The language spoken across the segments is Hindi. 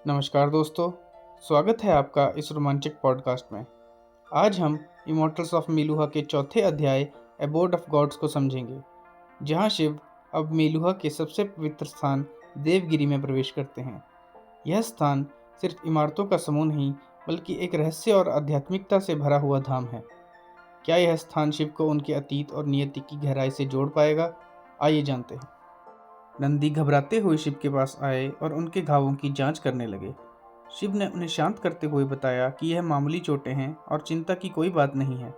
नमस्कार दोस्तों, स्वागत है आपका इस रोमांचक पॉडकास्ट में। आज हम इमॉर्टल्स ऑफ मेलुहा के चौथे अध्याय एबोर्ड ऑफ गॉड्स को समझेंगे, जहां शिव अब मेलुहा के सबसे पवित्र स्थान देवगिरी में प्रवेश करते हैं। यह स्थान सिर्फ इमारतों का समूह नहीं, बल्कि एक रहस्य और आध्यात्मिकता से भरा हुआ धाम है। क्या यह स्थान शिव को उनके अतीत और नियति की गहराई से जोड़ पाएगा? आइए जानते हैं। नंदी घबराते हुए शिव के पास आए और उनके घावों की जांच करने लगे। शिव ने उन्हें शांत करते हुए बताया कि यह मामूली चोटें हैं और चिंता की कोई बात नहीं है।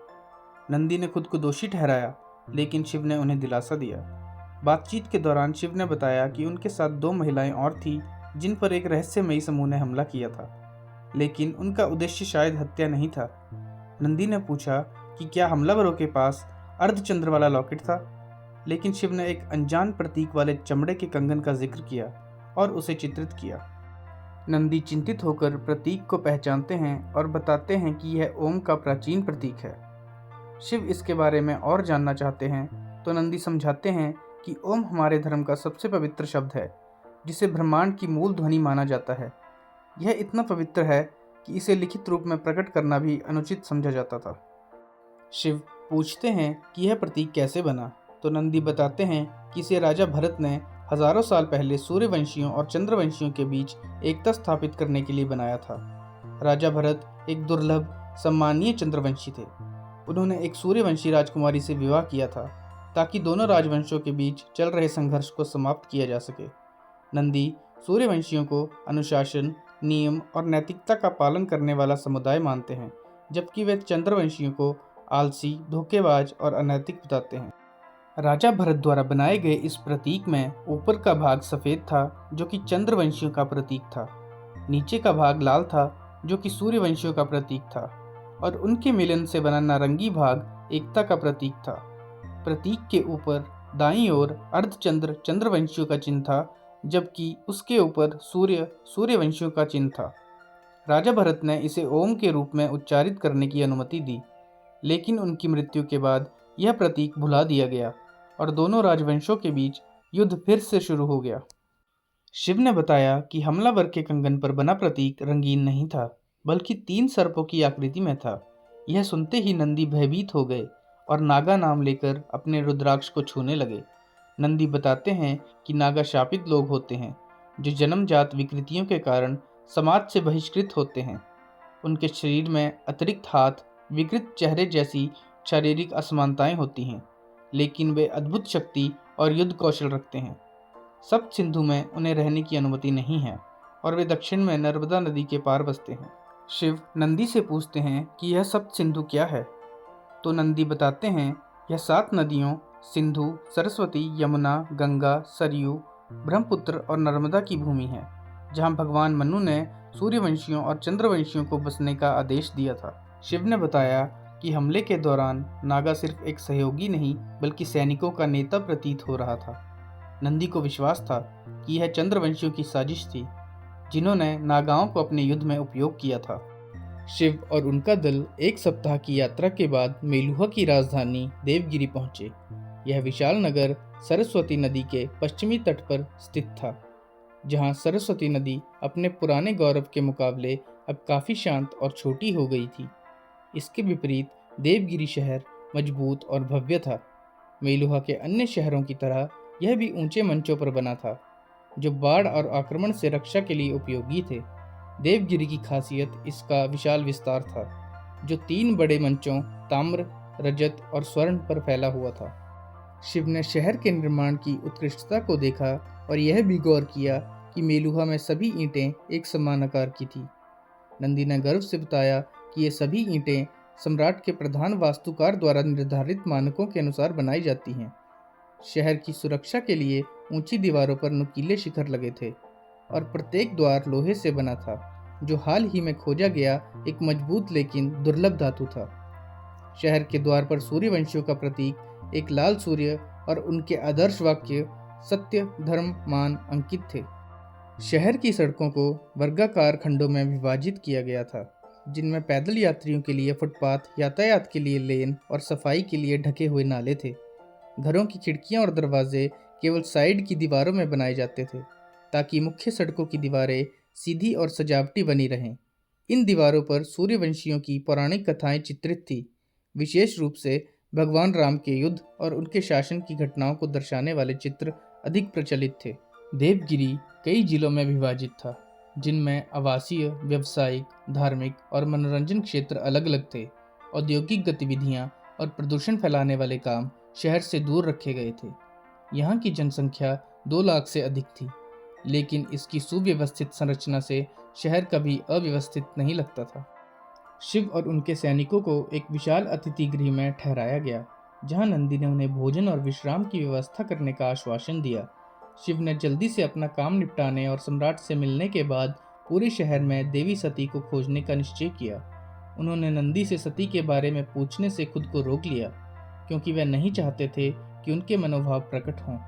नंदी ने खुद को दोषी ठहराया, लेकिन शिव ने उन्हें दिलासा दिया। बातचीत के दौरान शिव ने बताया कि उनके साथ दो महिलाएं और थीं जिन पर एक रहस्यमयी समूह ने हमला किया था, लेकिन उनका उद्देश्य शायद हत्या नहीं था। नंदी ने पूछा कि क्या हमलावरों के पास अर्धचंद्र वाला लॉकेट था, लेकिन शिव ने एक अनजान प्रतीक वाले चमड़े के कंगन का जिक्र किया और उसे चित्रित किया। नंदी चिंतित होकर प्रतीक को पहचानते हैं और बताते हैं कि यह ओम का प्राचीन प्रतीक है। शिव इसके बारे में और जानना चाहते हैं, तो नंदी समझाते हैं कि ओम हमारे धर्म का सबसे पवित्र शब्द है, जिसे ब्रह्मांड की मूल ध्वनि माना जाता है। यह इतना पवित्र है कि इसे लिखित रूप में प्रकट करना भी अनुचित समझा जाता था। शिव पूछते हैं कि यह प्रतीक कैसे बना, तो नंदी बताते हैं कि इसे राजा भरत ने हजारों साल पहले सूर्यवंशियों और चंद्रवंशियों के बीच एकता स्थापित करने के लिए बनाया था। राजा भरत एक दुर्लभ सम्मानीय चंद्रवंशी थे। उन्होंने एक सूर्यवंशी राजकुमारी से विवाह किया था, ताकि दोनों राजवंशों के बीच चल रहे संघर्ष को समाप्त किया जा सके। नंदी सूर्यवंशियों को अनुशासन, नियम और नैतिकता का पालन करने वाला समुदाय मानते हैं, जबकि वे चंद्रवंशियों को आलसी, धोखेबाज और अनैतिक बताते हैं। राजा भरत द्वारा बनाए गए इस प्रतीक में ऊपर का भाग सफ़ेद था, जो कि चंद्रवंशियों का प्रतीक था। नीचे का भाग लाल था, जो कि सूर्यवंशियों का प्रतीक था, और उनके मिलन से बना नारंगी भाग एकता का प्रतीक था। प्रतीक के ऊपर दाईं ओर अर्धचंद्र चंद्रवंशियों का चिन्ह था, जबकि उसके ऊपर सूर्य सूर्यवंशियों का चिन्ह था। राजा भरत ने इसे ओम के रूप में उच्चारित करने की अनुमति दी, लेकिन उनकी मृत्यु के बाद यह प्रतीक भुला दिया गया और दोनों राजवंशों के बीच युद्ध फिर से शुरू हो गया। शिव ने बताया कि हमलावर के कंगन पर बना प्रतीक रंगीन नहीं था, बल्कि 3 सर्पों की आकृति में था। यह सुनते ही नंदी भयभीत हो गए और नागा नाम लेकर अपने रुद्राक्ष को छूने लगे। नंदी बताते हैं कि नागा शापित लोग होते हैं, जो जन्मजात विकृतियों के कारण समाज से बहिष्कृत होते हैं। उनके शरीर में अतिरिक्त हाथ, विकृत चेहरे जैसी शारीरिक असमानताएं होती हैं, लेकिन वे अद्भुत शक्ति और युद्ध कौशल रखते हैं। सप्त सिंधु में उन्हें रहने की अनुमति नहीं है और वे दक्षिण में नर्मदा नदी के पार बसते हैं। शिव नंदी से पूछते हैं कि यह सप्त सिंधु क्या है, तो नंदी बताते हैं यह 7 नदियों सिंधु, सरस्वती, यमुना, गंगा, सरयू, ब्रह्मपुत्र और नर्मदा की भूमि है, जहां भगवान मनु ने सूर्यवंशियों और चंद्रवंशियों को बसने का आदेश दिया था। शिव ने बताया कि हमले के दौरान नागा सिर्फ एक सहयोगी नहीं, बल्कि सैनिकों का नेता प्रतीत हो रहा था। नंदी को विश्वास था कि यह चंद्रवंशियों की साजिश थी, जिन्होंने नागाओं को अपने युद्ध में उपयोग किया था। शिव और उनका दल एक सप्ताह की यात्रा के बाद मेलुहा की राजधानी देवगिरी पहुंचे। यह विशाल नगर सरस्वती नदी के पश्चिमी तट पर स्थित था, जहां सरस्वती नदी अपने पुराने गौरव के मुकाबले अब काफ़ी शांत और छोटी हो गई थी। इसके विपरीत देवगिरी शहर मजबूत और भव्य था। मेलुहा के अन्य शहरों की तरह यह भी ऊंचे मंचों पर बना था, जो बाढ़ और आक्रमण से रक्षा के लिए उपयोगी थे। देवगिरी की खासियत इसका विशाल विस्तार था, जो 3 बड़े मंचों ताम्र, रजत और स्वर्ण पर फैला हुआ था। शिव ने शहर के निर्माण की उत्कृष्टता को देखा और यह भी गौर किया कि मेलुहा में सभी ईंटें एक समान आकार की थी। नंदी ने गर्व से बताया कि ये सभी ईंटें सम्राट के प्रधान वास्तुकार द्वारा निर्धारित मानकों के अनुसार बनाई जाती हैं। शहर की सुरक्षा के लिए ऊंची दीवारों पर नुकीले शिखर लगे थे और प्रत्येक द्वार लोहे से बना था, जो हाल ही में खोजा गया एक मजबूत लेकिन दुर्लभ धातु था। शहर के द्वार पर सूर्यवंशियों का प्रतीक, एक लाल सूर्य और उनके आदर्श वाक्य सत्य, धर्म, मान अंकित थे। शहर की सड़कों को वर्गाकार खंडों में विभाजित किया गया था, जिनमें पैदल यात्रियों के लिए फुटपाथ, यातायात के लिए लेन और सफाई के लिए ढके हुए नाले थे। घरों की खिड़कियां और दरवाजे केवल साइड की दीवारों में बनाए जाते थे, ताकि मुख्य सड़कों की दीवारें सीधी और सजावटी बनी रहें। इन दीवारों पर सूर्यवंशियों की पौराणिक कथाएं चित्रित थी। विशेष रूप से भगवान राम के युद्ध और उनके शासन की घटनाओं को दर्शाने वाले चित्र अधिक प्रचलित थे। देवगिरी कई जिलों में विभाजित था, जिनमें आवासीय, व्यावसायिक, धार्मिक और मनोरंजन क्षेत्र अलग अलग थे। औद्योगिक गतिविधियां और प्रदूषण फैलाने वाले काम शहर से दूर रखे गए थे। यहाँ की जनसंख्या 2 लाख से अधिक थी, लेकिन इसकी सुव्यवस्थित संरचना से शहर कभी अव्यवस्थित नहीं लगता था। शिव और उनके सैनिकों को एक विशाल अतिथि गृह में ठहराया गया, जहां नंदी ने उन्हें भोजन और विश्राम की व्यवस्था करने का आश्वासन दिया। शिव ने जल्दी से अपना काम निपटाने और सम्राट से मिलने के बाद पूरे शहर में देवी सती को खोजने का निश्चय किया। उन्होंने नंदी से सती के बारे में पूछने से खुद को रोक लिया, क्योंकि वे नहीं चाहते थे कि उनके मनोभाव प्रकट हों।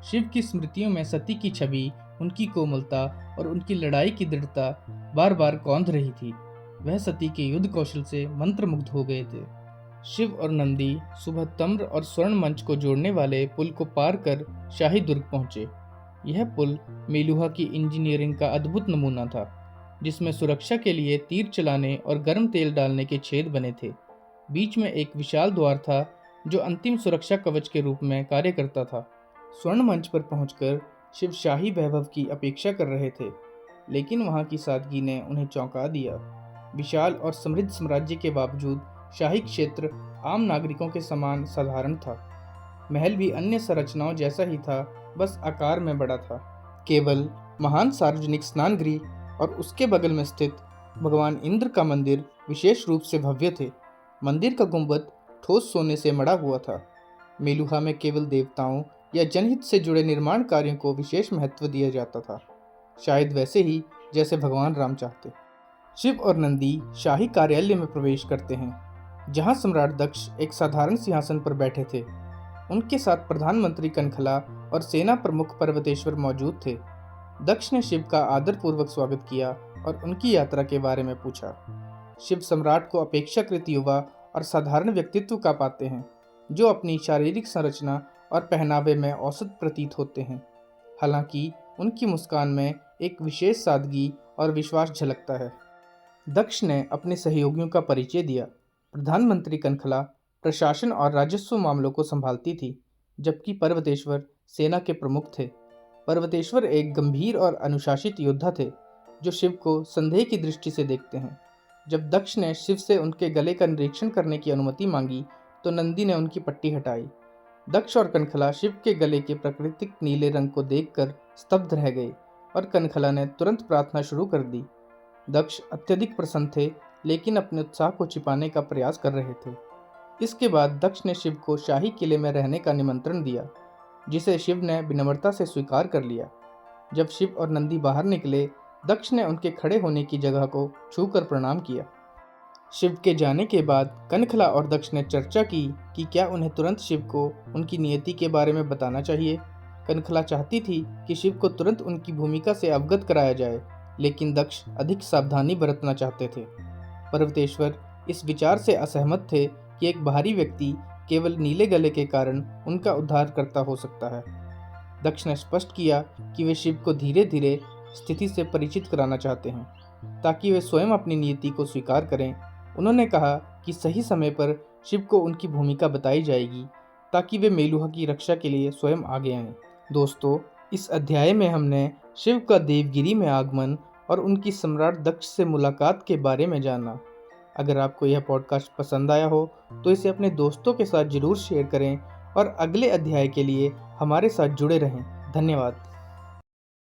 शिव की स्मृतियों में सती की छवि, उनकी कोमलता और उनकी लड़ाई की दृढ़ता बार बार कौंध रही थी। वह सती के युद्ध कौशल से मंत्रमुग्ध हो गए थे। शिव और नंदी सुबह तम्र और स्वर्ण मंच को जोड़ने वाले पुल को पार कर शाही दुर्ग पहुंचे। यह पुल मेलुहा की इंजीनियरिंग का अद्भुत नमूना था, जिसमें सुरक्षा के लिए तीर चलाने और गर्म तेल डालने के छेद बने थे। बीच में एक विशाल द्वार था, जो अंतिम सुरक्षा कवच के रूप में कार्य करता था। स्वर्ण मंच पर पहुंचकर शिव शाही वैभव की अपेक्षा कर रहे थे, लेकिन वहां की सादगी ने उन्हें चौंका दिया। विशाल और समृद्ध साम्राज्य के बावजूद शाही क्षेत्र आम नागरिकों के समान साधारण था। महल भी अन्य संरचनाओं जैसा ही था, बस आकार में बड़ा था। केवल महान सार्वजनिक स्नान गृह और उसके बगल में स्थित भगवान इंद्र का मंदिर विशेष रूप से भव्य थे। मंदिर का गुंबद ठोस सोने से मढ़ा हुआ था। मेलुहा में केवल देवताओं या जनहित से जुड़े निर्माण कार्यों को विशेष महत्व दिया जाता था, शायद वैसे ही जैसे भगवान राम चाहते। शिव और नंदी शाही कार्यालय में प्रवेश करते हैं, जहां सम्राट दक्ष एक साधारण सिंहासन पर बैठे थे। उनके साथ प्रधानमंत्री कनखला और सेना प्रमुख पर्वतेश्वर मौजूद थे। दक्ष ने शिव का आदरपूर्वक स्वागत किया और उनकी यात्रा के बारे में पूछा। शिव सम्राट को अपेक्षाकृत युवा और साधारण व्यक्तित्व का पाते हैं, जो अपनी शारीरिक संरचना और पहनावे में औसत प्रतीत होते हैं। हालांकि उनकी मुस्कान में एक विशेष सादगी और विश्वास झलकता है। दक्ष ने अपने सहयोगियों का परिचय दिया। प्रधानमंत्री कनखला प्रशासन और राजस्व मामलों को संभालती थी, जबकि पर्वतेश्वर सेना के प्रमुख थे। पर्वतेश्वर एक गंभीर और अनुशासित योद्धा थे, जो शिव को संदेह की दृष्टि से देखते हैं। जब दक्ष ने शिव से उनके गले का निरीक्षण करने की अनुमति मांगी, तो नंदी ने उनकी पट्टी हटाई। दक्ष और कनखला शिव के गले के प्राकृतिक नीले रंग को देखकर स्तब्ध रह गए और कनखला ने तुरंत प्रार्थना शुरू कर दी। दक्ष अत्यधिक प्रसन्न थे, लेकिन अपने उत्साह को छिपाने का प्रयास कर रहे थे। इसके बाद दक्ष ने शिव को शाही किले में रहने का निमंत्रण दिया, जिसे शिव ने विनम्रता से स्वीकार कर लिया। जब शिव और नंदी बाहर निकले, दक्ष ने उनके खड़े होने की जगह को छूकर प्रणाम किया। शिव के जाने के बाद कनखला और दक्ष ने चर्चा की कि क्या उन्हें तुरंत शिव को उनकी नियति के बारे में बताना चाहिए। कनखला चाहती थी कि शिव को तुरंत उनकी भूमिका से अवगत कराया जाए, लेकिन दक्ष अधिक सावधानी बरतना चाहते थे। पर्वतेश्वर इस विचार से असहमत थे कि एक बाहरी व्यक्ति केवल नीले गले के कारण उनका उद्धारकर्ता हो सकता है। दक्ष ने स्पष्ट किया कि वे शिव को धीरे धीरे स्थिति से परिचित कराना चाहते हैं, ताकि वे स्वयं अपनी नीति को स्वीकार करें। उन्होंने कहा कि सही समय पर शिव को उनकी भूमिका बताई जाएगी, ताकि वे मेलुहा की रक्षा के लिए स्वयं आगे आएं। दोस्तों, इस अध्याय में हमने शिव का देवगिरी में आगमन और उनकी सम्राट दक्ष से मुलाकात के बारे में जाना। अगर आपको यह पॉडकास्ट पसंद आया हो तो इसे अपने दोस्तों के साथ जरूर शेयर करें और अगले अध्याय के लिए हमारे साथ जुड़े रहें। धन्यवाद।